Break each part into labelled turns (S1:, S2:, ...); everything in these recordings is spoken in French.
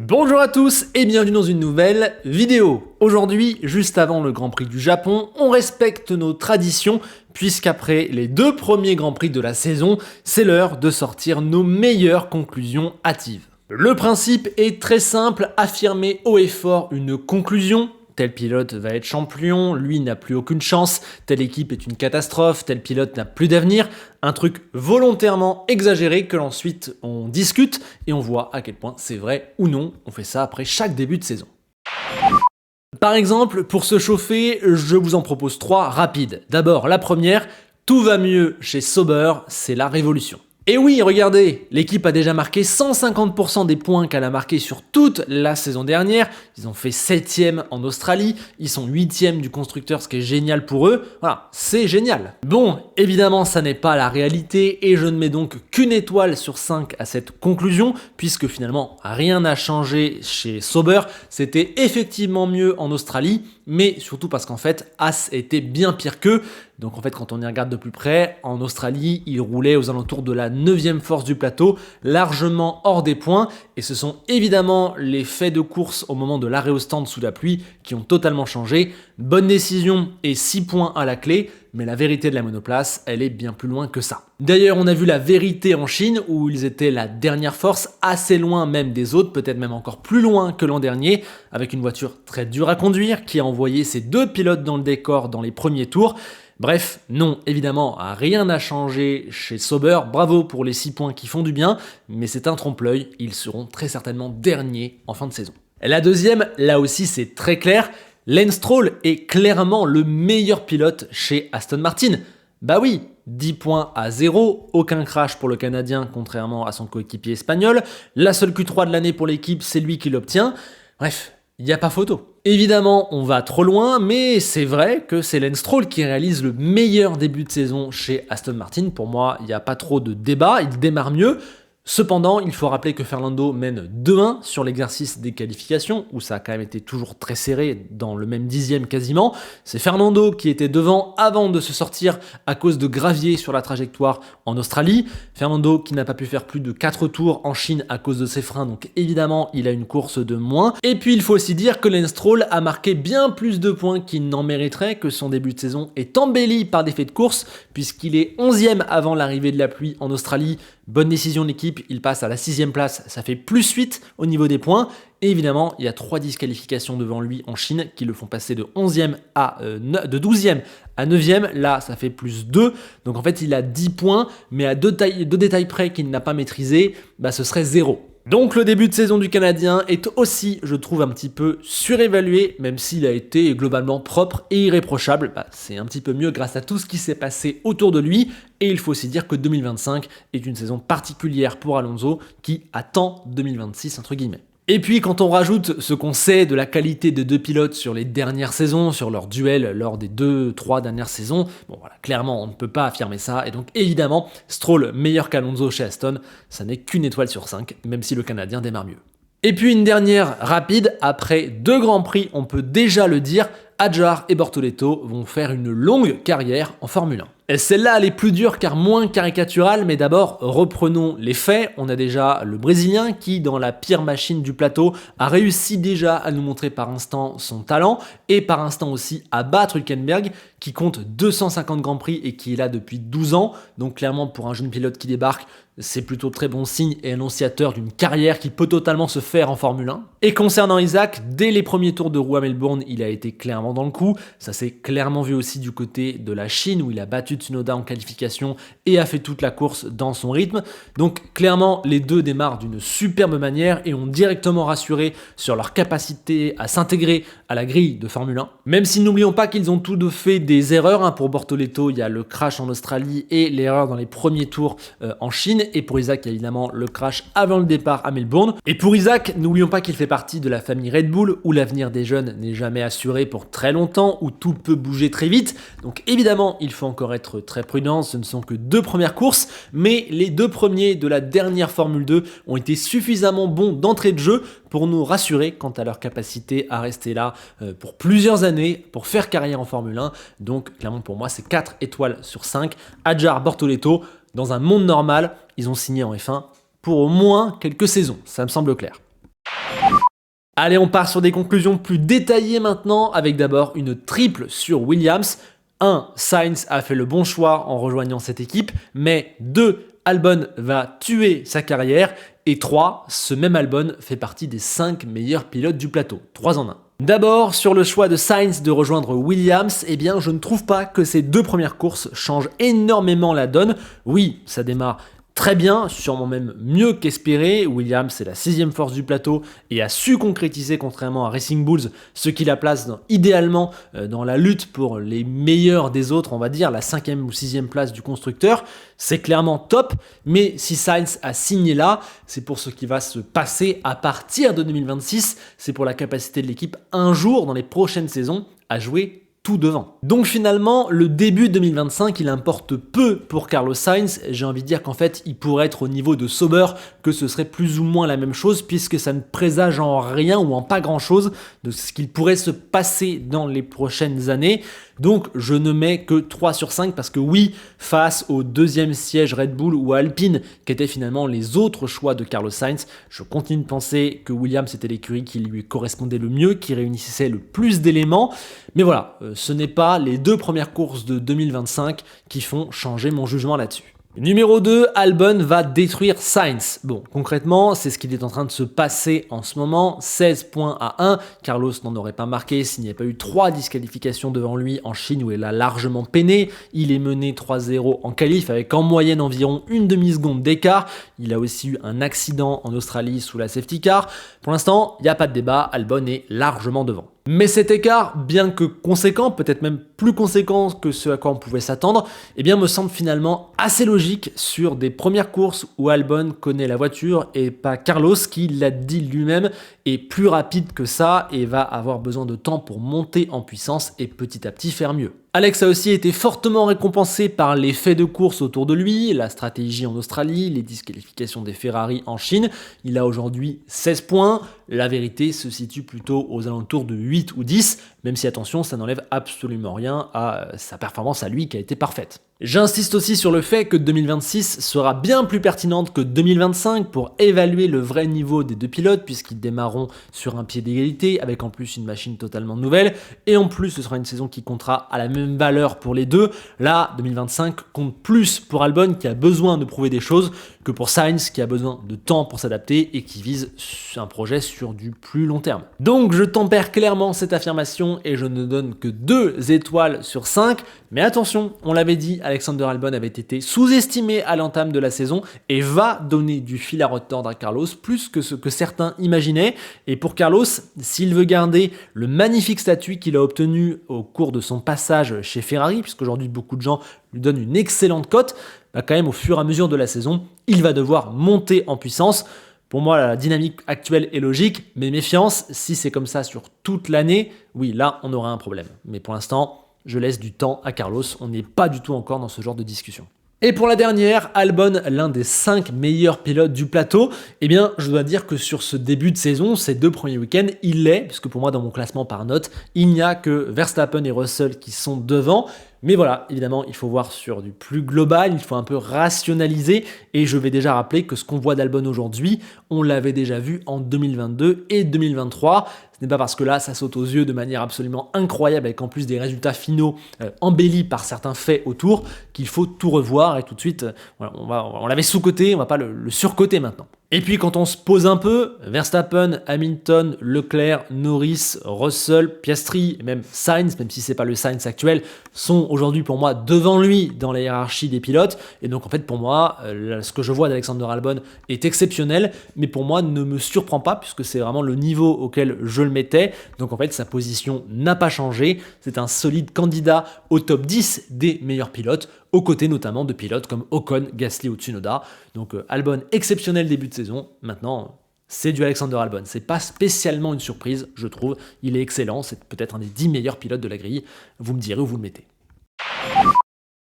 S1: Bonjour à tous et bienvenue dans une nouvelle vidéo. Aujourd'hui, juste avant le Grand Prix du Japon, on respecte nos traditions puisqu'après les deux premiers Grands Prix de la saison, c'est l'heure de sortir nos meilleures conclusions hâtives. Le principe est très simple, affirmer haut et fort une conclusion. Tel pilote va être champion, lui n'a plus aucune chance, telle équipe est une catastrophe, tel pilote n'a plus d'avenir. Un truc volontairement exagéré que ensuite on discute et on voit à quel point c'est vrai ou non. On fait ça après chaque début de saison. Par exemple, pour se chauffer, je vous en propose 3 rapides. D'abord, la première, tout va mieux chez Sauber, c'est la révolution. Et oui, regardez, l'équipe a déjà marqué 150% des points qu'elle a marqué sur toute la saison dernière. Ils ont fait 7e en Australie, ils sont 8e du constructeur, ce qui est génial pour eux. Voilà, c'est génial. Bon, évidemment, ça n'est pas la réalité et je ne mets donc qu'une étoile sur 5 à cette conclusion, puisque finalement, rien n'a changé chez Sauber. C'était effectivement mieux en Australie, mais surtout parce qu'en fait, As était bien pire qu'eux. Donc en fait, quand on y regarde de plus près, en Australie, ils roulaient aux alentours de la 9e force du plateau, largement hors des points, et ce sont évidemment les faits de course au moment de l'arrêt au stand sous la pluie qui ont totalement changé. Bonne décision et 6 points à la clé, mais la vérité de la monoplace, elle est bien plus loin que ça. D'ailleurs, on a vu la vérité en Chine, où ils étaient la dernière force, assez loin même des autres, peut-être même encore plus loin que l'an dernier, avec une voiture très dure à conduire, qui a envoyé ses 2 pilotes dans le décor dans les premiers tours. Bref, non, évidemment, rien n'a changé chez Sauber, bravo pour les 6 points qui font du bien, mais c'est un trompe-l'œil, ils seront très certainement derniers en fin de saison. La deuxième, là aussi c'est très clair, Lance Stroll est clairement le meilleur pilote chez Aston Martin. Bah oui, 10 points à 0, aucun crash pour le Canadien contrairement à son coéquipier espagnol, la seule Q3 de l'année pour l'équipe, c'est lui qui l'obtient, bref, il n'y a pas photo. Évidemment, on va trop loin, mais c'est vrai que c'est Lance Stroll qui réalise le meilleur début de saison chez Aston Martin. Pour moi, il n'y a pas trop de débat, il démarre mieux. Cependant, il faut rappeler que Fernando mène 2-1 sur l'exercice des qualifications, où ça a quand même été toujours très serré, dans le même dixième quasiment. C'est Fernando qui était devant avant de se sortir à cause de gravier sur la trajectoire en Australie. Fernando qui n'a pas pu faire plus de 4 tours en Chine à cause de ses freins, donc évidemment il a une course de moins. Et puis il faut aussi dire que Lance Stroll a marqué bien plus de points qu'il n'en mériterait, que son début de saison est embelli par des faits de course, puisqu'il est 11e avant l'arrivée de la pluie en Australie. Bonne décision de l'équipe, il passe à la 6e place, ça fait plus 8 au niveau des points. Et évidemment, il y a 3 disqualifications devant lui en Chine qui le font passer de 11e de 12e à 9e. Là, ça fait plus 2. Donc en fait, il a 10 points, mais à deux détails près qu'il n'a pas maîtrisé, ce serait 0. Donc le début de saison du Canadien est aussi, je trouve, un petit peu surévalué, même s'il a été globalement propre et irréprochable. C'est un petit peu mieux grâce à tout ce qui s'est passé autour de lui. Et il faut aussi dire que 2025 est une saison particulière pour Alonso qui attend 2026 entre guillemets. Et puis quand on rajoute ce qu'on sait de la qualité de deux pilotes sur les dernières saisons, sur leur duel lors des 2-3 dernières saisons, bon voilà, clairement on ne peut pas affirmer ça, et donc évidemment, Stroll meilleur qu'Alonso chez Aston, ça n'est qu'une étoile sur 5, même si le Canadien démarre mieux. Et puis une dernière rapide, après 2 grands prix, on peut déjà le dire, Hadjar et Bortoleto vont faire une longue carrière en Formule 1. Et celle-là, elle est plus dure car moins caricaturale, mais d'abord, reprenons les faits. On a déjà le Brésilien qui, dans la pire machine du plateau, a réussi déjà à nous montrer par instant son talent et par instant aussi à battre Hülkenberg qui compte 250 Grands Prix et qui est là depuis 12 ans. Donc clairement, pour un jeune pilote qui débarque, c'est plutôt très bon signe et annonciateur d'une carrière qui peut totalement se faire en Formule 1. Et concernant Isaac, dès les premiers tours de roue à Melbourne, il a été clairement dans le coup. Ça s'est clairement vu aussi du côté de la Chine où il a battu Tsunoda en qualification et a fait toute la course dans son rythme. Donc clairement, les deux démarrent d'une superbe manière et ont directement rassuré sur leur capacité à s'intégrer à la grille de Formule 1. Même si n'oublions pas qu'ils ont tous deux fait des erreurs. Pour Bortoleto, il y a le crash en Australie et l'erreur dans les premiers tours en Chine. Et pour Isaac, il y a évidemment le crash avant le départ à Melbourne. Et pour Isaac, n'oublions pas qu'il fait partie de la famille Red Bull, où l'avenir des jeunes n'est jamais assuré pour très longtemps, où tout peut bouger très vite. Donc évidemment, il faut encore être très prudent, ce ne sont que 2 premières courses, mais les 2 premiers de la dernière Formule 2 ont été suffisamment bons d'entrée de jeu pour nous rassurer quant à leur capacité à rester là pour plusieurs années, pour faire carrière en Formule 1. Donc clairement pour moi, c'est 4 étoiles sur 5. Hadjar, Bortoleto, dans un monde normal, ils ont signé en F1 pour au moins quelques saisons, ça me semble clair. Allez, on part sur des conclusions plus détaillées maintenant, avec d'abord une triple sur Williams. 1. Sainz a fait le bon choix en rejoignant cette équipe, mais 2. Albon va tuer sa carrière, et 3. Ce même Albon fait partie des 5 meilleurs pilotes du plateau. 3 en 1. D'abord, sur le choix de Sainz de rejoindre Williams, eh bien, je ne trouve pas que ces 2 premières courses changent énormément la donne. Oui, ça démarre très bien, sûrement même mieux qu'espéré. Williams est la 6e force du plateau et a su concrétiser, contrairement à Racing Bulls, ce qui la place idéalement dans la lutte pour les meilleurs des autres, on va dire, la 5e ou 6e place du constructeur. C'est clairement top, mais si Sainz a signé là, c'est pour ce qui va se passer à partir de 2026. C'est pour la capacité de l'équipe un jour dans les prochaines saisons à jouer tout devant. Donc finalement, le début 2025, il importe peu pour Carlos Sainz. J'ai envie de dire qu'en fait, il pourrait être au niveau de Sauber, que ce serait plus ou moins la même chose, puisque ça ne présage en rien ou en pas grand-chose de ce qu'il pourrait se passer dans les prochaines années. Donc je ne mets que 3 sur 5 parce que oui, face au 2e siège Red Bull ou Alpine, qui étaient finalement les autres choix de Carlos Sainz, je continue de penser que Williams était l'écurie qui lui correspondait le mieux, qui réunissait le plus d'éléments. Mais voilà, ce n'est pas les 2 premières courses de 2025 qui font changer mon jugement là-dessus. Numéro 2, Albon va détruire Sainz. Bon, concrètement, c'est ce qui est en train de se passer en ce moment. 16 points à 1. Carlos n'en aurait pas marqué s'il n'y avait pas eu 3 disqualifications devant lui en Chine où il a largement peiné. Il est mené 3-0 en qualif avec en moyenne environ une demi-seconde d'écart. Il a aussi eu un accident en Australie sous la safety car. Pour l'instant, il n'y a pas de débat, Albon est largement devant. Mais cet écart, bien que conséquent, peut-être même plus conséquent que ce à quoi on pouvait s'attendre, eh bien me semble finalement assez logique sur des premières courses où Albon connaît la voiture et pas Carlos qui l'a dit lui-même est plus rapide que ça et va avoir besoin de temps pour monter en puissance et petit à petit faire mieux. Alex a aussi été fortement récompensé par les faits de course autour de lui, la stratégie en Australie, les disqualifications des Ferrari en Chine. Il a aujourd'hui 16 points. La vérité se situe plutôt aux alentours de 8 ou 10, même si attention, ça n'enlève absolument rien à sa performance à lui qui a été parfaite. J'insiste aussi sur le fait que 2026 sera bien plus pertinente que 2025 pour évaluer le vrai niveau des 2 pilotes puisqu'ils démarreront sur un pied d'égalité avec en plus une machine totalement nouvelle et en plus ce sera une saison qui comptera à la même valeur pour les deux. Là, 2025 compte plus pour Albon qui a besoin de prouver des choses que pour Sainz qui a besoin de temps pour s'adapter et qui vise un projet sur du plus long terme. Donc je tempère clairement cette affirmation et je ne donne que 2 étoiles sur 5. Mais attention, on l'avait dit, Alexander Albon avait été sous-estimé à l'entame de la saison et va donner du fil à retordre à Carlos plus que ce que certains imaginaient. Et pour Carlos, s'il veut garder le magnifique statut qu'il a obtenu au cours de son passage chez Ferrari, puisqu'aujourd'hui beaucoup de gens lui donnent une excellente cote, bah quand même au fur et à mesure de la saison, il va devoir monter en puissance. Pour moi, la dynamique actuelle est logique, mais méfiance, si c'est comme ça sur toute l'année, oui, là, on aura un problème. Mais pour l'instant, je laisse du temps à Carlos, on n'est pas du tout encore dans ce genre de discussion. Et pour la dernière, Albon, l'un des 5 meilleurs pilotes du plateau, eh bien, je dois dire que sur ce début de saison, ces 2 premiers week-ends, il l'est, puisque pour moi, dans mon classement par note, il n'y a que Verstappen et Russell qui sont devant. Mais voilà, évidemment, il faut voir sur du plus global, il faut un peu rationaliser, et je vais déjà rappeler que ce qu'on voit d'Albon aujourd'hui, on l'avait déjà vu en 2022 et 2023. Ce n'est pas parce que là, ça saute aux yeux de manière absolument incroyable, avec en plus des résultats finaux embellis par certains faits autour, qu'il faut tout revoir, et tout de suite, voilà, on l'avait sous-coté, on va pas le surcoter maintenant. Et puis quand on se pose un peu, Verstappen, Hamilton, Leclerc, Norris, Russell, Piastri, et même Sainz, même si c'est pas le Sainz actuel, sont aujourd'hui pour moi devant lui dans la hiérarchie des pilotes. Et donc en fait pour moi, ce que je vois d'Alexander Albon est exceptionnel, mais pour moi ne me surprend pas puisque c'est vraiment le niveau auquel je le mettais. Donc en fait sa position n'a pas changé. C'est un solide candidat au top 10 des meilleurs pilotes, aux côtés notamment de pilotes comme Ocon, Gasly ou Tsunoda. Donc Albon exceptionnel début de saison. Maintenant, c'est du Alexander Albon. C'est pas spécialement une surprise, je trouve. Il est excellent. C'est peut-être un des 10 meilleurs pilotes de la grille. Vous me direz où vous le mettez.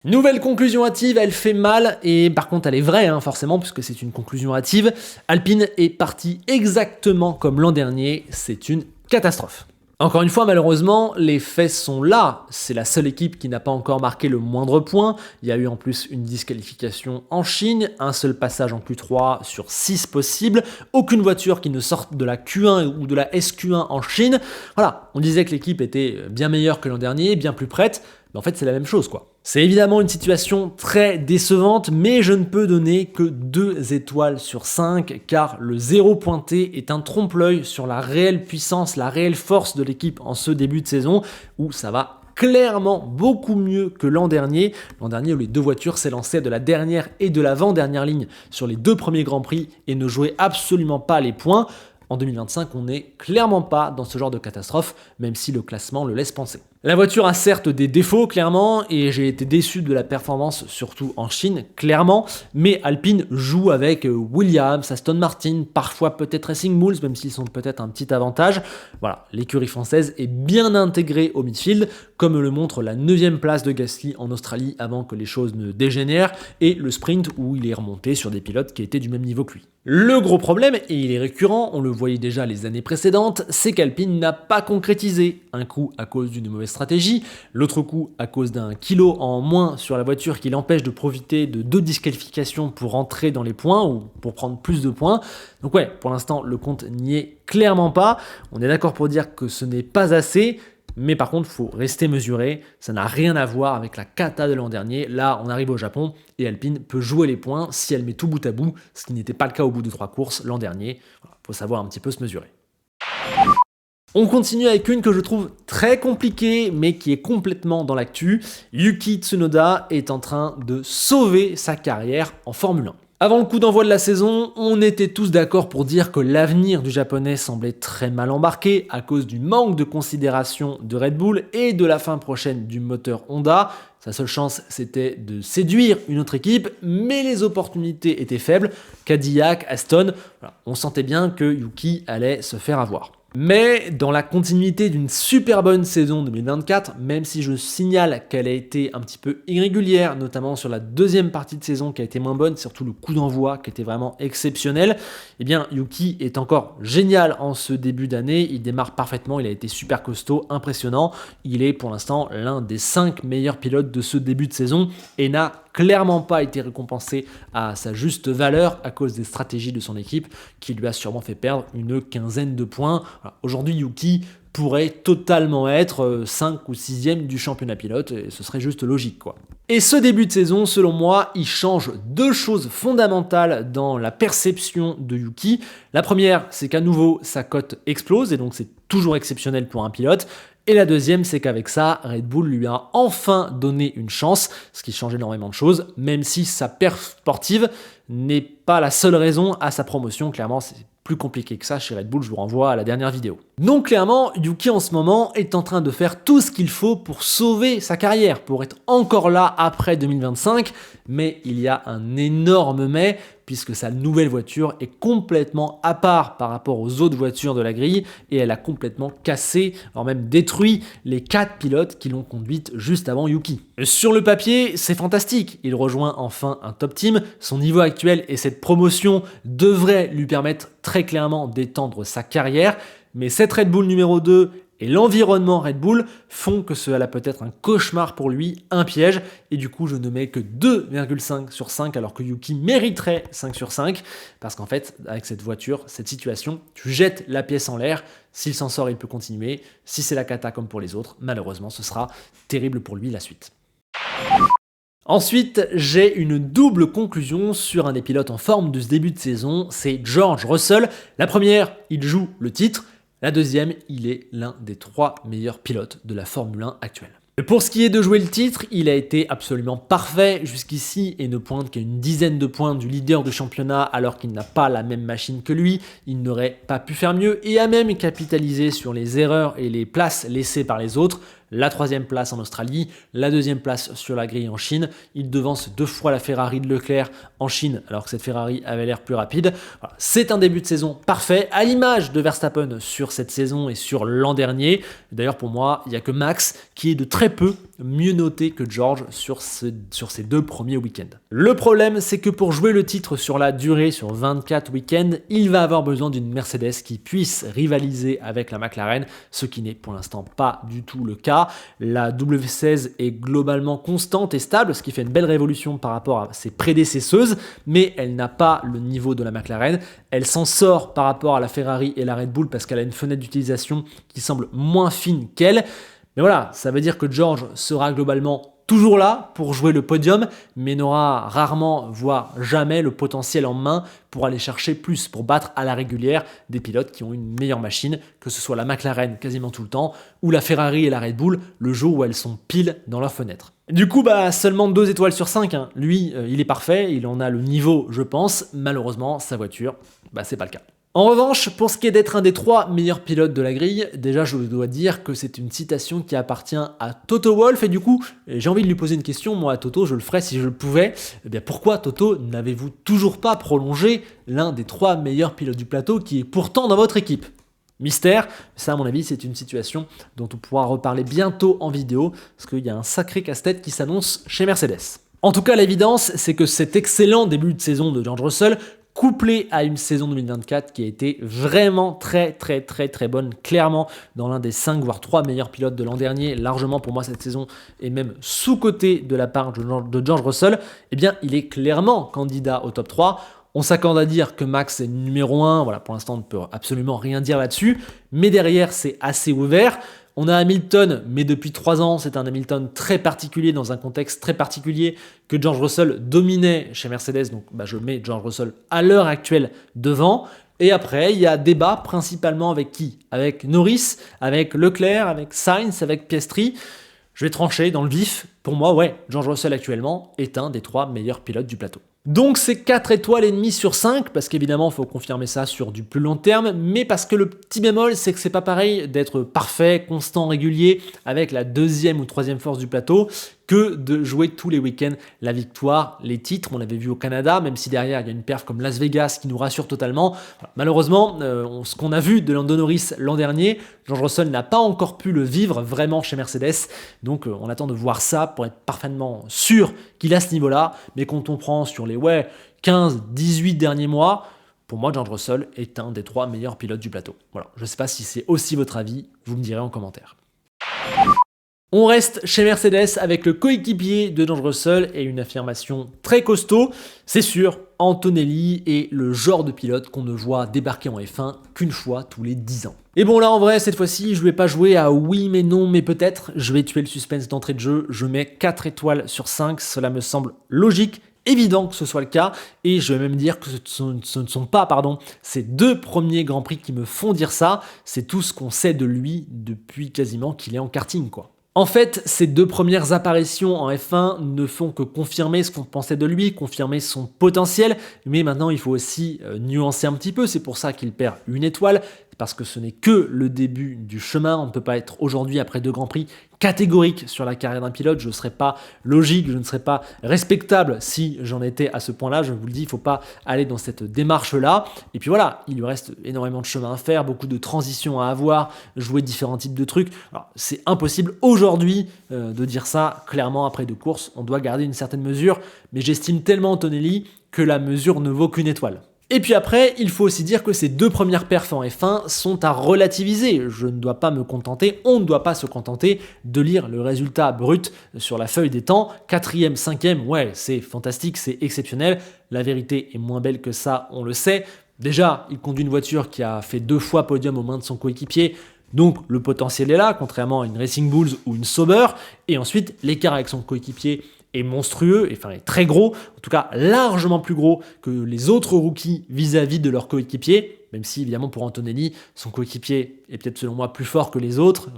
S1: Nouvelle conclusion hâtive, elle fait mal, et par contre elle est vraie, forcément, puisque c'est une conclusion hâtive. Alpine est parti exactement comme l'an dernier. C'est une catastrophe. Encore une fois, malheureusement, les faits sont là. C'est la seule équipe qui n'a pas encore marqué le moindre point. Il y a eu en plus une disqualification en Chine, un seul passage en Q3 sur 6 possibles, aucune voiture qui ne sorte de la Q1 ou de la SQ1 en Chine. Voilà, on disait que l'équipe était bien meilleure que l'an dernier, bien plus prête, mais en fait c'est la même chose quoi. C'est évidemment une situation très décevante, mais je ne peux donner que 2 étoiles sur 5, car le 0 pointé est un trompe-l'œil sur la réelle puissance, la réelle force de l'équipe en ce début de saison, où ça va clairement beaucoup mieux que l'an dernier. L'an dernier où les 2 voitures s'élançaient de la dernière et de l'avant-dernière ligne sur les 2 premiers Grands Prix et ne jouaient absolument pas les points. En 2025, on n'est clairement pas dans ce genre de catastrophe, même si le classement le laisse penser. La voiture a certes des défauts, clairement, et j'ai été déçu de la performance, surtout en Chine, clairement, mais Alpine joue avec Williams, Aston Martin, parfois peut-être Racing Bulls, même s'ils sont peut-être un petit avantage. Voilà, l'écurie française est bien intégrée au midfield, comme le montre la 9e place de Gasly en Australie avant que les choses ne dégénèrent, et le sprint où il est remonté sur des pilotes qui étaient du même niveau que lui. Le gros problème, et il est récurrent, on le voyait déjà les années précédentes, c'est qu'Alpine n'a pas concrétisé. Un coup à cause d'une mauvaise stratégie, l'autre coup à cause d'un kilo en moins sur la voiture qui l'empêche de profiter de 2 disqualifications pour rentrer dans les points ou pour prendre plus de points. Donc ouais, pour l'instant, le compte n'y est clairement pas. On est d'accord pour dire que ce n'est pas assez. Mais par contre, il faut rester mesuré, ça n'a rien à voir avec la cata de l'an dernier. Là, on arrive au Japon et Alpine peut jouer les points si elle met tout bout à bout, ce qui n'était pas le cas au bout de 3 courses l'an dernier. Il faut savoir un petit peu se mesurer. On continue avec une que je trouve très compliquée, mais qui est complètement dans l'actu. Yuki Tsunoda est en train de sauver sa carrière en Formule 1. Avant le coup d'envoi de la saison, on était tous d'accord pour dire que l'avenir du japonais semblait très mal embarqué à cause du manque de considération de Red Bull et de la fin prochaine du moteur Honda. Sa seule chance, c'était de séduire une autre équipe, mais les opportunités étaient faibles. Cadillac, Aston, voilà, on sentait bien que Yuki allait se faire avoir. Mais dans la continuité d'une super bonne saison 2024, même si je signale qu'elle a été un petit peu irrégulière, notamment sur la 2e partie de saison qui a été moins bonne, surtout le coup d'envoi qui était vraiment exceptionnel, eh bien Yuki est encore génial en ce début d'année, il démarre parfaitement, il a été super costaud, impressionnant, il est pour l'instant l'un des 5 meilleurs pilotes de ce début de saison et n'a clairement pas été récompensé à sa juste valeur à cause des stratégies de son équipe qui lui a sûrement fait perdre une 15aine de points. Voilà. Aujourd'hui, Yuki pourrait totalement être 5 ou 6e du championnat pilote et ce serait juste logique quoi. Et ce début de saison, selon moi, il change 2 choses fondamentales dans la perception de Yuki. La première, c'est qu'à nouveau, sa cote explose et donc c'est toujours exceptionnel pour un pilote. Et la deuxième, c'est qu'avec ça, Red Bull lui a enfin donné une chance, ce qui change énormément de choses, même si sa perf sportive n'est pas la seule raison à sa promotion. Clairement, c'est plus compliqué que ça chez Red Bull, je vous renvoie à la dernière vidéo. Donc clairement, Yuki en ce moment est en train de faire tout ce qu'il faut pour sauver sa carrière, pour être encore là après 2025, mais il y a un énorme mais, puisque sa nouvelle voiture est complètement à part par rapport aux autres voitures de la grille, et elle a complètement cassé, voire même détruit les 4 pilotes qui l'ont conduite juste avant Yuki. Sur le papier, c'est fantastique, il rejoint enfin un top team, son niveau actuel et cette promotion devraient lui permettre très clairement d'étendre sa carrière, mais cette Red Bull numéro 2 et l'environnement Red Bull font que cela peut être un cauchemar pour lui, un piège, et du coup je ne mets que 2,5 sur 5 alors que Yuki mériterait 5 sur 5, parce qu'en fait avec cette voiture, cette situation, tu jettes la pièce en l'air, s'il s'en sort il peut continuer, si c'est la cata comme pour les autres, malheureusement ce sera terrible pour lui la suite. Ensuite, j'ai une double conclusion sur un des pilotes en forme de ce début de saison, c'est George Russell. La première, il joue le titre. La deuxième, il est l'un des 3 meilleurs pilotes de la Formule 1 actuelle. Pour ce qui est de jouer le titre, il a été absolument parfait jusqu'ici et ne pointe qu'à une dizaine de points du leader du championnat alors qu'il n'a pas la même machine que lui. Il n'aurait pas pu faire mieux et a même capitalisé sur les erreurs et les places laissées par les autres. La 3e place en Australie, la 2e place sur la grille en Chine. Il devance 2 fois la Ferrari de Leclerc en Chine, alors que cette Ferrari avait l'air plus rapide. Voilà. C'est un début de saison parfait, à l'image de Verstappen sur cette saison et sur l'an dernier. D'ailleurs, pour moi, il n'y a que Max qui est de très peu mieux noté que George sur ces 2 premiers week-ends. Le problème, c'est que pour jouer le titre sur la durée, sur 24 week-ends, il va avoir besoin d'une Mercedes qui puisse rivaliser avec la McLaren, ce qui n'est pour l'instant pas du tout le cas. La W16 est globalement constante et stable, ce qui fait une belle révolution par rapport à ses prédécesseuses, mais elle n'a pas le niveau de la McLaren. Elle s'en sort par rapport à la Ferrari et la Red Bull parce qu'elle a une fenêtre d'utilisation qui semble moins fine qu'elle. Mais voilà, ça veut dire que George sera globalement toujours là pour jouer le podium, mais n'aura rarement, voire jamais, le potentiel en main pour aller chercher plus, pour battre à la régulière des pilotes qui ont une meilleure machine, que ce soit la McLaren quasiment tout le temps, ou la Ferrari et la Red Bull le jour où elles sont pile dans leur fenêtre. Du coup, seulement 2 étoiles sur 5. Lui, il est parfait, il en a le niveau, je pense. Malheureusement, sa voiture, c'est pas le cas. En revanche, pour ce qui est d'être un des 3 meilleurs pilotes de la grille, déjà je dois dire que c'est une citation qui appartient à Toto Wolff, et du coup j'ai envie de lui poser une question, moi à Toto je le ferais si je le pouvais. Pourquoi Toto n'avez-vous toujours pas prolongé l'un des 3 meilleurs pilotes du plateau qui est pourtant dans votre équipe ? Mystère, ça à mon avis c'est une situation dont on pourra reparler bientôt en vidéo, parce qu'il y a un sacré casse-tête qui s'annonce chez Mercedes. En tout cas l'évidence c'est que cet excellent début de saison de George Russell, couplé à une saison 2024 qui a été vraiment très bonne, clairement dans l'un des 5 voire 3 meilleurs pilotes de l'an dernier, largement pour moi cette saison est même sous-cotée de la part de George Russell, il est clairement candidat au top 3. On s'accorde à dire que Max est numéro 1, voilà, pour l'instant on ne peut absolument rien dire là-dessus, mais derrière c'est assez ouvert. On a Hamilton, mais depuis 3 ans, c'est un Hamilton très particulier, dans un contexte très particulier, que George Russell dominait chez Mercedes, donc je mets George Russell à l'heure actuelle devant. Et après, il y a débat principalement avec qui ? Avec Norris, avec Leclerc, avec Sainz, avec Piastri. Je vais trancher dans le vif. Pour moi, George Russell actuellement est un des 3 meilleurs pilotes du plateau. Donc c'est 4 étoiles et demie sur 5, parce qu'évidemment il faut confirmer ça sur du plus long terme, mais parce que le petit bémol c'est que c'est pas pareil d'être parfait, constant, régulier avec la 2e ou 3e force du plateau que de jouer tous les week-ends la victoire, les titres. On l'avait vu au Canada, même si derrière il y a une perf comme Las Vegas qui nous rassure totalement. Malheureusement, ce qu'on a vu de Lando Norris l'an dernier, George Russell n'a pas encore pu le vivre vraiment chez Mercedes, donc on attend de voir ça pour être parfaitement sûr qu'il a ce niveau-là, mais quand on prend sur les 15, 18 derniers mois, pour moi George Russell est un des 3 meilleurs pilotes du plateau. Voilà, je ne sais pas si c'est aussi votre avis, vous me direz en commentaire. On reste chez Mercedes avec le coéquipier de George Russell et une affirmation très costaud. C'est sûr, Antonelli est le genre de pilote qu'on ne voit débarquer en F1 qu'une fois tous les 10 ans. Et bon là en vrai, cette fois-ci, je vais pas jouer à oui mais non mais peut-être. Je vais tuer le suspense d'entrée de jeu. Je mets 4 étoiles sur 5. Cela me semble logique, évident que ce soit le cas. Et je vais même dire que ce ne sont pas ces 2 premiers Grands Prix qui me font dire ça. C'est tout ce qu'on sait de lui depuis quasiment qu'il est en karting, quoi. En fait, ces 2 premières apparitions en F1 ne font que confirmer ce qu'on pensait de lui, confirmer son potentiel, mais maintenant il faut aussi nuancer un petit peu, c'est pour ça qu'il perd 1 étoile, parce que ce n'est que le début du chemin, on ne peut pas être aujourd'hui, après 2 Grands Prix, catégorique sur la carrière d'un pilote, je ne serais pas logique, je ne serais pas respectable si j'en étais à ce point-là, je vous le dis, il ne faut pas aller dans cette démarche-là, et puis voilà, il lui reste énormément de chemin à faire, beaucoup de transitions à avoir, jouer différents types de trucs, alors c'est impossible aujourd'hui de dire ça, clairement après 2 courses, on doit garder une certaine mesure, mais j'estime tellement Antonelli que la mesure ne vaut qu'1 étoile. Et puis après, il faut aussi dire que ces 2 premières perfs en F1 sont à relativiser. Je ne dois pas me contenter, on ne doit pas se contenter de lire le résultat brut sur la feuille des temps. 4e, 5e, ouais, c'est fantastique, c'est exceptionnel. La vérité est moins belle que ça, on le sait. Déjà, il conduit une voiture qui a fait 2 fois podium aux mains de son coéquipier. Donc le potentiel est là, contrairement à une Racing Bulls ou une Sauber. Et ensuite, l'écart avec son coéquipier est monstrueux, enfin est très gros, en tout cas largement plus gros que les autres rookies vis-à-vis de leur coéquipier, même si évidemment pour Antonelli, son coéquipier est peut-être selon moi plus fort que les autres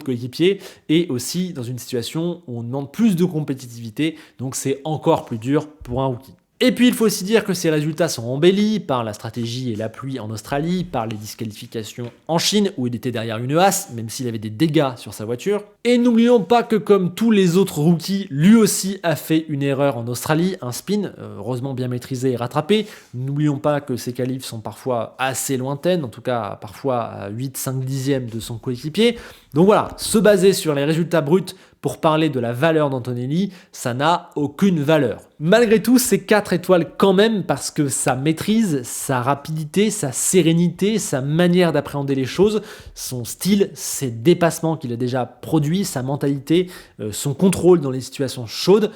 S1: coéquipiers, et aussi dans une situation où on demande plus de compétitivité, donc c'est encore plus dur pour un rookie. Et puis il faut aussi dire que ces résultats sont embellis par la stratégie et la pluie en Australie, par les disqualifications en Chine où il était derrière une Haas, même s'il avait des dégâts sur sa voiture. Et n'oublions pas que comme tous les autres rookies, lui aussi a fait une erreur en Australie, un spin, heureusement bien maîtrisé et rattrapé. N'oublions pas que ses qualifs sont parfois assez lointaines, en tout cas parfois à 8-5 dixièmes de son coéquipier. Donc voilà, se baser sur les résultats bruts pour parler de la valeur d'Antonelli, ça n'a aucune valeur. Malgré tout, c'est 4 étoiles quand même parce que sa maîtrise, sa rapidité, sa sérénité, sa manière d'appréhender les choses, son style, ses dépassements qu'il a déjà produits, sa mentalité, son contrôle dans les situations chaudes,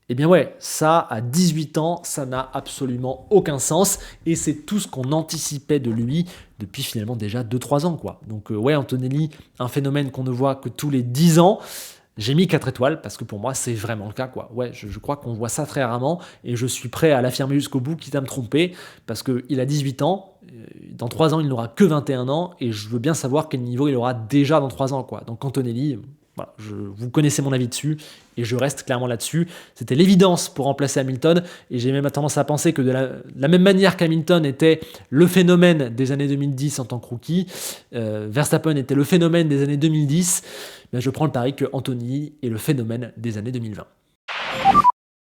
S1: eh bien ouais, ça, à 18 ans, ça n'a absolument aucun sens et c'est tout ce qu'on anticipait de lui depuis finalement déjà 2-3 ans, quoi. Donc ouais, Antonelli, un phénomène qu'on ne voit que tous les 10 ans. J'ai mis 4 étoiles parce que pour moi, c'est vraiment le cas, quoi. Ouais, je crois qu'on voit ça très rarement et je suis prêt à l'affirmer jusqu'au bout, quitte à me tromper, parce qu'il a 18 ans, dans 3 ans, il n'aura que 21 ans et je veux bien savoir quel niveau il aura déjà dans 3 ans, quoi. Donc Antonelli, voilà, vous connaissez mon avis dessus et je reste clairement là-dessus. C'était l'évidence pour remplacer Hamilton et j'ai même tendance à penser que de la même manière qu'Hamilton était le phénomène des années 2010 en tant que rookie, Verstappen était le phénomène des années 2010, ben je prends le pari que Anthony est le phénomène des années 2020.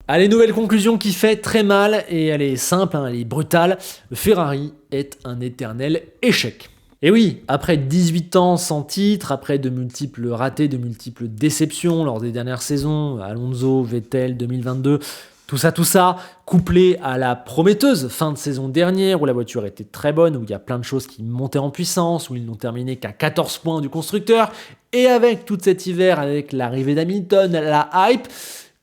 S1: Allez, nouvelle conclusion qui fait très mal et elle est simple, elle est brutale. Ferrari est un éternel échec. Et oui, après 18 ans sans titre, après de multiples ratés, de multiples déceptions lors des dernières saisons, Alonso, Vettel, 2022, tout ça, couplé à la prometteuse fin de saison dernière où la voiture était très bonne, où il y a plein de choses qui montaient en puissance, où ils n'ont terminé qu'à 14 points du constructeur, et avec tout cet hiver, avec l'arrivée d'Hamilton, la hype,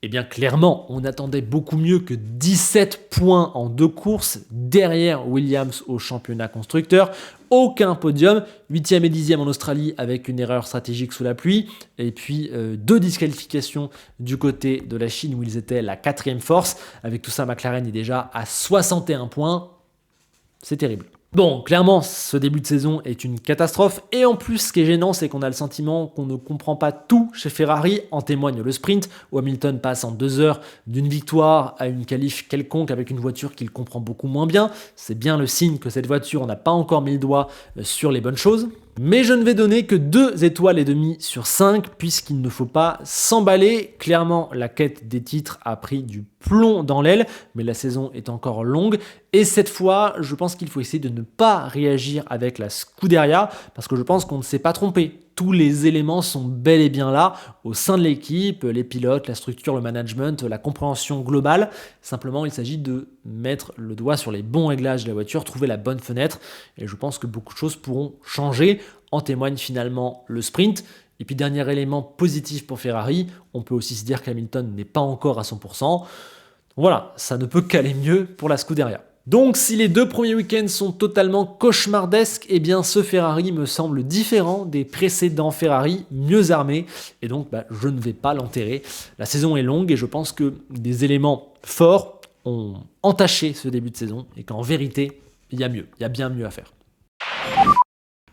S1: eh bien clairement, on attendait beaucoup mieux que 17 points en 2 courses derrière Williams au championnat constructeur. Aucun podium, 8e et 10e en Australie avec une erreur stratégique sous la pluie, et puis 2 disqualifications du côté de la Chine où ils étaient la 4e force. Avec tout ça, McLaren est déjà à 61 points. C'est terrible. Bon, clairement, ce début de saison est une catastrophe. Et en plus, ce qui est gênant, c'est qu'on a le sentiment qu'on ne comprend pas tout chez Ferrari. En témoigne le sprint, où Hamilton passe en 2 heures d'une victoire à une qualif quelconque avec une voiture qu'il comprend beaucoup moins bien. C'est bien le signe que cette voiture n'a pas encore mis le doigt sur les bonnes choses. Mais je ne vais donner que 2 étoiles et demie sur 5, puisqu'il ne faut pas s'emballer. Clairement, la quête des titres a pris du plomb dans l'aile, mais la saison est encore longue. Et cette fois, je pense qu'il faut essayer de ne pas réagir avec la Scuderia, parce que je pense qu'on ne s'est pas trompé. Tous les éléments sont bel et bien là, au sein de l'équipe, les pilotes, la structure, le management, la compréhension globale. Simplement, il s'agit de mettre le doigt sur les bons réglages de la voiture, trouver la bonne fenêtre, et je pense que beaucoup de choses pourront changer. En témoigne finalement le sprint. Et puis dernier élément positif pour Ferrari, on peut aussi se dire qu'Hamilton n'est pas encore à 100%. Voilà, ça ne peut qu'aller mieux pour la Scuderia. Donc si les 2 premiers week-ends sont totalement cauchemardesques, eh bien ce Ferrari me semble différent des précédents Ferrari, mieux armés, et donc je ne vais pas l'enterrer. La saison est longue et je pense que des éléments forts ont entaché ce début de saison, et qu'en vérité, il y a mieux, il y a bien mieux à faire.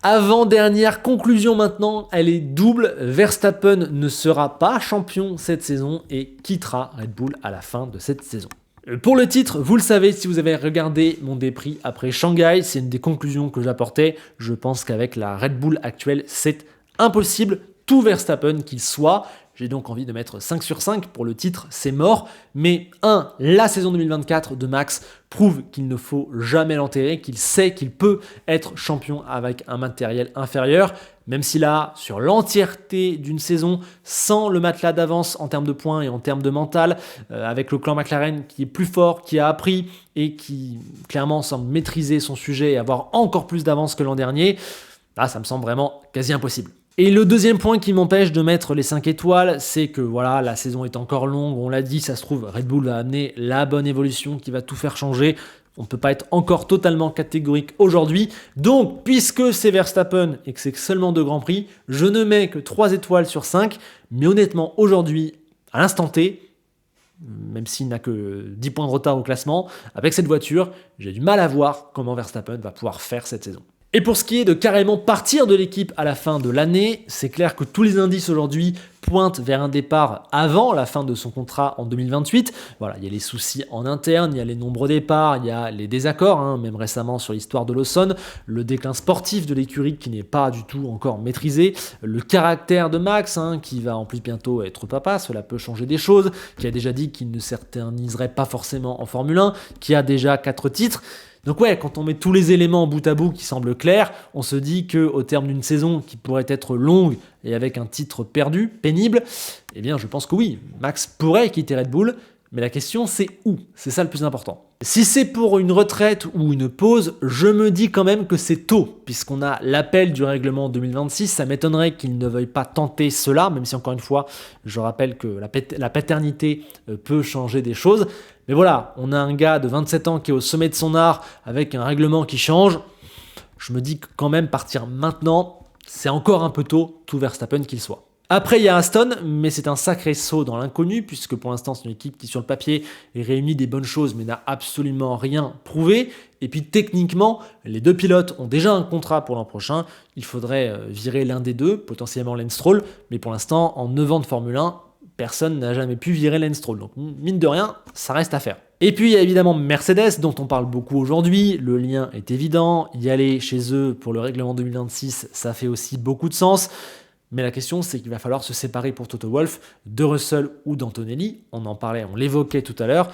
S1: Avant-dernière conclusion maintenant, elle est double. Verstappen ne sera pas champion cette saison et quittera Red Bull à la fin de cette saison. Pour le titre, vous le savez si vous avez regardé mon débrief après Shanghai, c'est une des conclusions que j'apportais. Je pense qu'avec la Red Bull actuelle, c'est impossible, tout Verstappen qu'il soit. J'ai donc envie de mettre 5 sur 5 pour le titre, c'est mort. Mais la saison 2024 de Max prouve qu'il ne faut jamais l'enterrer, qu'il sait qu'il peut être champion avec un matériel inférieur. Même si là, sur l'entièreté d'une saison, sans le matelas d'avance en termes de points et en termes de mental, avec le clan McLaren qui est plus fort, qui a appris et qui clairement semble maîtriser son sujet et avoir encore plus d'avance que l'an dernier, là, ça me semble vraiment quasi impossible. Et le deuxième point qui m'empêche de mettre les 5 étoiles, c'est que voilà, la saison est encore longue, on l'a dit, ça se trouve, Red Bull va amener la bonne évolution qui va tout faire changer. On ne peut pas être encore totalement catégorique aujourd'hui. Donc, puisque c'est Verstappen et que c'est seulement 2 Grands Prix, je ne mets que 3 étoiles sur 5. Mais honnêtement, aujourd'hui, à l'instant T, même s'il n'a que 10 points de retard au classement, avec cette voiture, j'ai du mal à voir comment Verstappen va pouvoir faire cette saison. Et pour ce qui est de carrément partir de l'équipe à la fin de l'année, c'est clair que tous les indices aujourd'hui pointent vers un départ avant la fin de son contrat en 2028. Voilà, il y a les soucis en interne, il y a les nombreux départs, il y a les désaccords, même récemment sur l'histoire de Lawson, le déclin sportif de l'écurie qui n'est pas du tout encore maîtrisé, le caractère de Max qui va en plus bientôt être papa, cela peut changer des choses, qui a déjà dit qu'il ne s'éterniserait pas forcément en Formule 1, qui a déjà 4 titres. Donc ouais, quand on met tous les éléments bout à bout qui semblent clairs, on se dit qu'au terme d'une saison qui pourrait être longue et avec un titre perdu, pénible, eh bien je pense que oui, Max pourrait quitter Red Bull, mais la question c'est où? C'est ça le plus important. Si c'est pour une retraite ou une pause, je me dis quand même que c'est tôt, puisqu'on a l'appel du règlement 2026, ça m'étonnerait qu'il ne veuille pas tenter cela, même si encore une fois, je rappelle que la paternité peut changer des choses. Mais voilà, on a un gars de 27 ans qui est au sommet de son art avec un règlement qui change. Je me dis que quand même partir maintenant, c'est encore un peu tôt, tout Verstappen qu'il soit. Après, il y a Aston, mais c'est un sacré saut dans l'inconnu, puisque pour l'instant, c'est une équipe qui, sur le papier, réunit des bonnes choses, mais n'a absolument rien prouvé. Et puis, techniquement, les deux pilotes ont déjà un contrat pour l'an prochain. Il faudrait virer l'un des deux, potentiellement Lance Stroll, mais pour l'instant, en 9 ans de Formule 1, personne n'a jamais pu virer Lance Stroll. Donc, mine de rien, ça reste à faire. Et puis, il y a évidemment Mercedes, dont on parle beaucoup aujourd'hui. Le lien est évident. Y aller chez eux pour le règlement 2026, ça fait aussi beaucoup de sens. Mais la question, c'est qu'il va falloir se séparer pour Toto Wolff de Russell ou d'Antonelli. On en parlait, on l'évoquait tout à l'heure.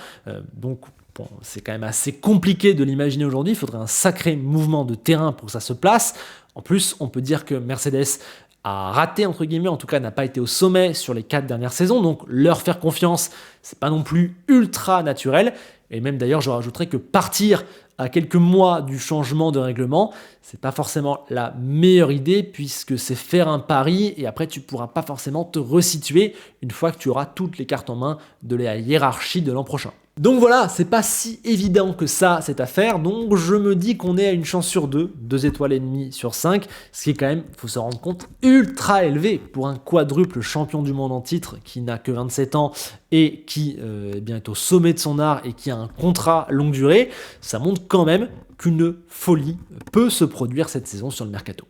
S1: Donc, bon, c'est quand même assez compliqué de l'imaginer aujourd'hui. Il faudrait un sacré mouvement de terrain pour que ça se place. En plus, on peut dire que Mercedes a raté, entre guillemets, en tout cas n'a pas été au sommet sur les 4 dernières saisons. Donc, leur faire confiance, c'est pas non plus ultra naturel. Et même d'ailleurs, je rajouterais que partir à quelques mois du changement de règlement, c'est pas forcément la meilleure idée puisque c'est faire un pari et après tu pourras pas forcément te resituer une fois que tu auras toutes les cartes en main de la hiérarchie de l'an prochain. Donc voilà, c'est pas si évident que ça, cette affaire, donc je me dis qu'on est à une chance sur 2 étoiles et demie sur 5, ce qui est quand même, faut se rendre compte, ultra élevé pour un quadruple champion du monde en titre qui n'a que 27 ans et qui est au sommet de son art et qui a un contrat longue durée. Ça montre quand même qu'une folie peut se produire cette saison sur le mercato.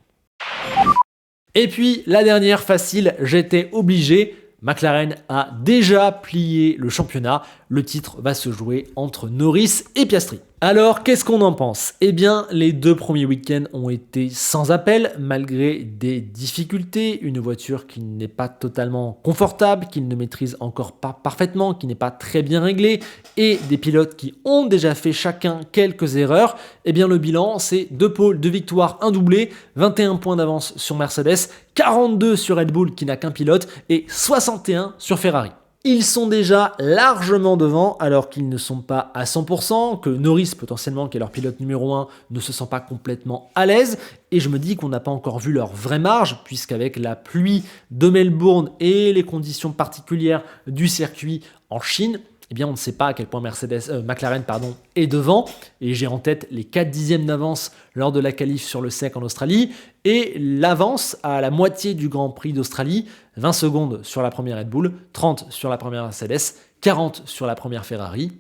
S1: Et puis la dernière facile, j'étais obligé. McLaren a déjà plié le championnat. Le titre va se jouer entre Norris et Piastri. Alors, qu'est-ce qu'on en pense? Eh bien, les 2 premiers week-ends ont été sans appel, malgré des difficultés. Une voiture qui n'est pas totalement confortable, qu'il ne maîtrise encore pas parfaitement, qui n'est pas très bien réglée, et des pilotes qui ont déjà fait chacun quelques erreurs. Eh bien, le bilan, c'est 2 pôles, 2 victoires, 1 doublé, 21 points d'avance sur Mercedes, 42 sur Red Bull qui n'a qu'un pilote, et 61 sur Ferrari. Ils sont déjà largement devant alors qu'ils ne sont pas à 100%, que Norris potentiellement, qui est leur pilote numéro 1, ne se sent pas complètement à l'aise. Et je me dis qu'on n'a pas encore vu leur vraie marge, puisqu'avec la pluie de Melbourne et les conditions particulières du circuit en Chine, eh bien on ne sait pas à quel point McLaren est devant. Et j'ai en tête les 4 dixièmes d'avance lors de la qualif sur le sec en Australie et l'avance à la moitié du Grand Prix d'Australie, 20 secondes sur la première Red Bull, 30 sur la première Mercedes, 40 sur la première Ferrari.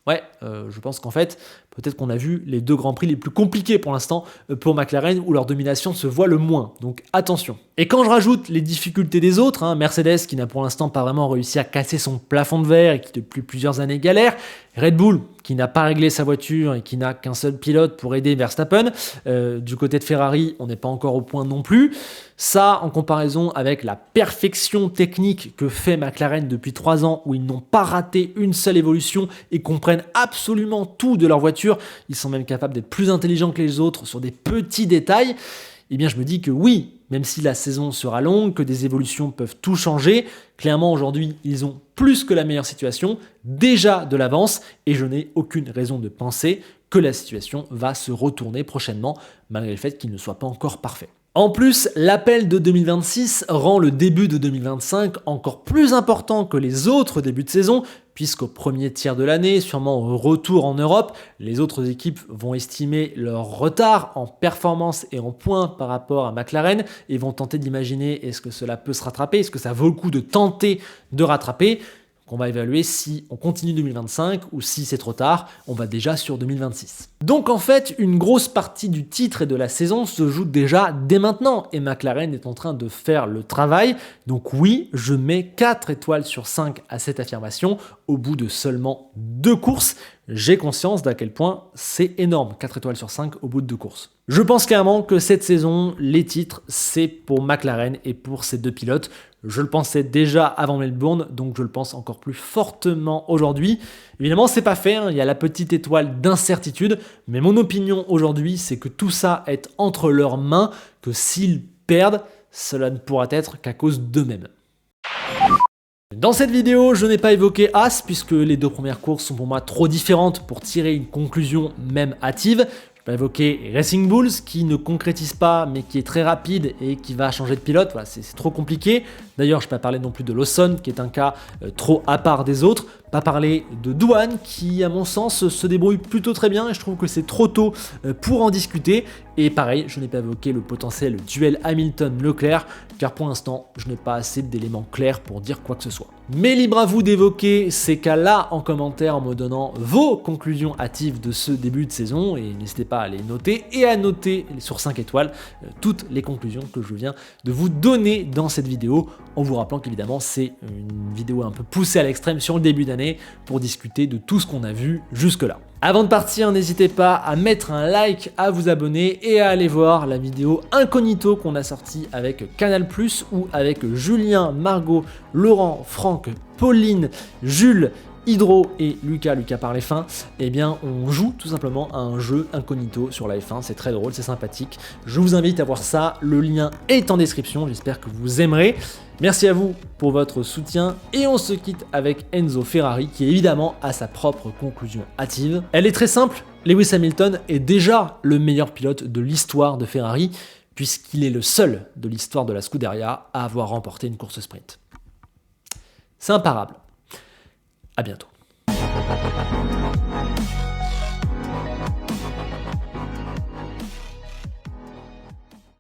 S1: Ouais, je pense qu'en fait, peut-être qu'on a vu les 2 Grands Prix les plus compliqués pour l'instant pour McLaren où leur domination se voit le moins. Donc attention. Et quand je rajoute les difficultés des autres, Mercedes qui n'a pour l'instant pas vraiment réussi à casser son plafond de verre et qui depuis plusieurs années galère, Red Bull qui n'a pas réglé sa voiture et qui n'a qu'un seul pilote pour aider Verstappen, du côté de Ferrari, on n'est pas encore au point non plus. Ça, en comparaison avec la perfection technique que fait McLaren depuis 3 ans où ils n'ont pas raté une seule évolution et comprennent absolument tout de leur voiture, ils sont même capables d'être plus intelligents que les autres sur des petits détails, eh bien je me dis que oui, même si la saison sera longue, que des évolutions peuvent tout changer, clairement aujourd'hui ils ont plus que la meilleure situation, déjà de l'avance, et je n'ai aucune raison de penser que la situation va se retourner prochainement, malgré le fait qu'il ne soit pas encore parfait. En plus, l'appel de 2026 rend le début de 2025 encore plus important que les autres débuts de saison, puisqu'au premier tiers de l'année, sûrement au retour en Europe, les autres équipes vont estimer leur retard en performance et en points par rapport à McLaren et vont tenter d'imaginer est-ce que cela peut se rattraper, est-ce que ça vaut le coup de tenter de rattraper. On va évaluer si on continue 2025 ou si c'est trop tard, on va déjà sur 2026. Donc en fait, une grosse partie du titre et de la saison se joue déjà dès maintenant et McLaren est en train de faire le travail. Donc oui, je mets 4 étoiles sur 5 à cette affirmation. au bout de seulement 2 courses. J'ai conscience d'à quel point c'est énorme, 4 étoiles sur 5 au bout de 2 courses. Je pense clairement que cette saison, les titres, c'est pour McLaren et pour ces 2 pilotes. Je le pensais déjà avant Melbourne, donc je le pense encore plus fortement aujourd'hui. Évidemment, c'est pas fait, il y a la petite étoile d'incertitude, mais mon opinion aujourd'hui, c'est que tout ça est entre leurs mains, que s'ils perdent, cela ne pourra être qu'à cause d'eux-mêmes. Dans cette vidéo, je n'ai pas évoqué As puisque les 2 premières courses sont pour moi trop différentes pour tirer une conclusion même hâtive. Je vais évoquer Racing Bulls qui ne concrétise pas mais qui est très rapide et qui va changer de pilote. Voilà, c'est trop compliqué. D'ailleurs, je ne vais pas parler non plus de Lawson qui est un cas trop à part des autres. Pas parler de Douane qui, à mon sens, se débrouille plutôt très bien et je trouve que c'est trop tôt pour en discuter. Et pareil, je n'ai pas évoqué le potentiel duel Hamilton-Leclerc car pour l'instant, je n'ai pas assez d'éléments clairs pour dire quoi que ce soit. Mais libre à vous d'évoquer ces cas-là en commentaire en me donnant vos conclusions hâtives de ce début de saison et n'hésitez pas à les noter et à noter sur 5 étoiles toutes les conclusions que je viens de vous donner dans cette vidéo en vous rappelant qu'évidemment c'est une vidéo un peu poussée à l'extrême sur le début d'année pour discuter de tout ce qu'on a vu jusque-là. Avant de partir, n'hésitez pas à mettre un like, à vous abonner et à aller voir la vidéo incognito qu'on a sortie avec Canal+, ou avec Julien, Margot, Laurent, Franck, Pauline, Jules, Hydro et Lucas par les fins, eh bien on joue tout simplement à un jeu incognito sur la F1, c'est très drôle, c'est sympathique. Je vous invite à voir ça, le lien est en description, j'espère que vous aimerez. Merci à vous pour votre soutien et on se quitte avec Enzo Ferrari qui évidemment a sa propre conclusion hâtive. Elle est très simple, Lewis Hamilton est déjà le meilleur pilote de l'histoire de Ferrari puisqu'il est le seul de l'histoire de la Scuderia à avoir remporté une course sprint. C'est imparable. À bientôt.